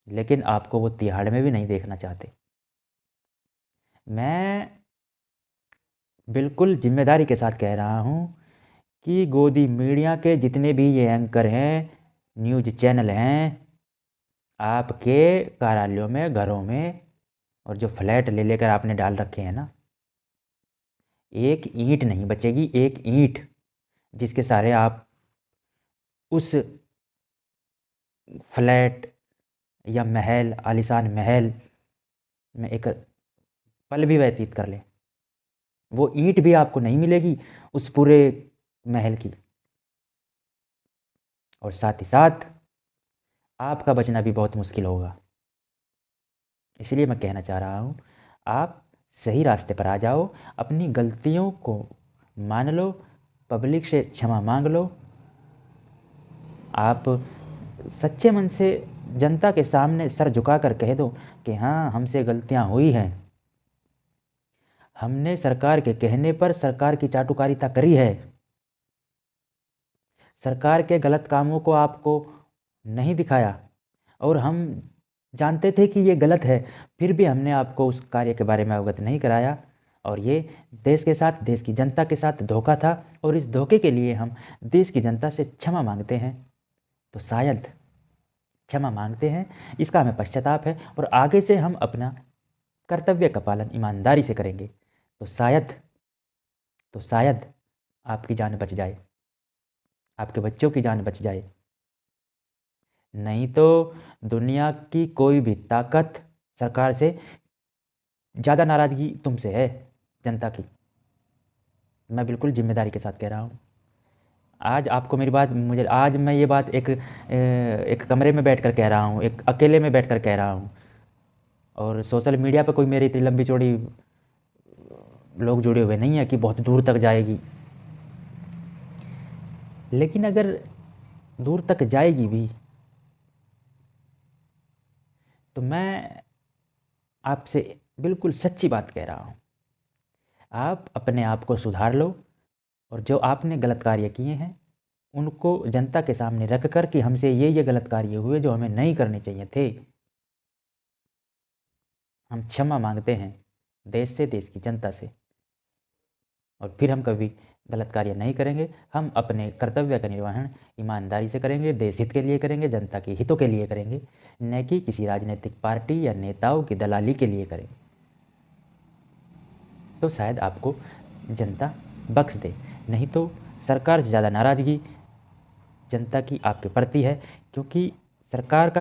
लेकिन आपको वो तिहाड़ में भी नहीं देखना चाहते। मैं बिल्कुल ज़िम्मेदारी के साथ कह रहा हूँ कि गोदी मीडिया के जितने भी ये एंकर हैं, न्यूज़ चैनल हैं, आपके कार्यालयों में, घरों में और जो फ्लैट ले लेकर आपने डाल रखे हैं ना, एक ईंट नहीं बचेगी, एक ईंट जिसके सहारे आप उस फ्लैट या महल, आलीशान महल में एक पल भी व्यतीत कर लें, वो ईंट भी आपको नहीं मिलेगी उस पूरे महल की। और साथ ही साथ आपका बचना भी बहुत मुश्किल होगा। इसलिए मैं कहना चाह रहा हूँ, आप सही रास्ते पर आ जाओ, अपनी गलतियों को मान लो, पब्लिक से क्षमा मांग लो। आप सच्चे मन से जनता के सामने सर झुकाकर कह दो कि हाँ, हमसे गलतियाँ हुई हैं, हमने सरकार के कहने पर सरकार की चाटुकारिता करी है, सरकार के गलत कामों को आपको नहीं दिखाया और हम जानते थे कि ये गलत है, फिर भी हमने आपको उस कार्य के बारे में अवगत नहीं कराया और ये देश के साथ, देश की जनता के साथ धोखा था और इस धोखे के लिए हम देश की जनता से क्षमा मांगते हैं। तो शायद क्षमा मांगते हैं, इसका हमें पश्चाताप है और आगे से हम अपना कर्तव्य का पालन ईमानदारी से करेंगे, तो शायद आपकी जान बच जाए, आपके बच्चों की जान बच जाए। नहीं तो दुनिया की कोई भी ताकत सरकार से ज़्यादा नाराज़गी तुमसे है, जनता की। मैं बिल्कुल ज़िम्मेदारी के साथ कह रहा हूँ। आज आपको मेरी बात, मुझे आज मैं ये बात एक कमरे में बैठकर कह रहा हूँ, एक अकेले में बैठकर कह रहा हूँ और सोशल मीडिया पे कोई मेरी इतनी लंबी चौड़ी लोग जुड़े हुए नहीं हैं कि बहुत दूर तक जाएगी। लेकिन अगर दूर तक जाएगी भी तो मैं आपसे बिल्कुल सच्ची बात कह रहा हूँ, आप अपने आप को सुधार लो और जो आपने गलत कार्य किए हैं उनको जनता के सामने रख कर कि हमसे ये गलत कार्य हुए जो हमें नहीं करने चाहिए थे, हम क्षमा मांगते हैं देश से, देश की जनता से, और फिर हम कभी गलत कार्य नहीं करेंगे। हम अपने कर्तव्य का निर्वहन ईमानदारी से करेंगे, देश हित के लिए करेंगे, जनता के हितों के लिए करेंगे, न कि किसी राजनीतिक पार्टी या नेताओं की दलाली के लिए करेंगे। तो शायद आपको जनता बख्श दे, नहीं तो सरकार से ज़्यादा नाराज़गी जनता की आपके प्रति है, क्योंकि सरकार का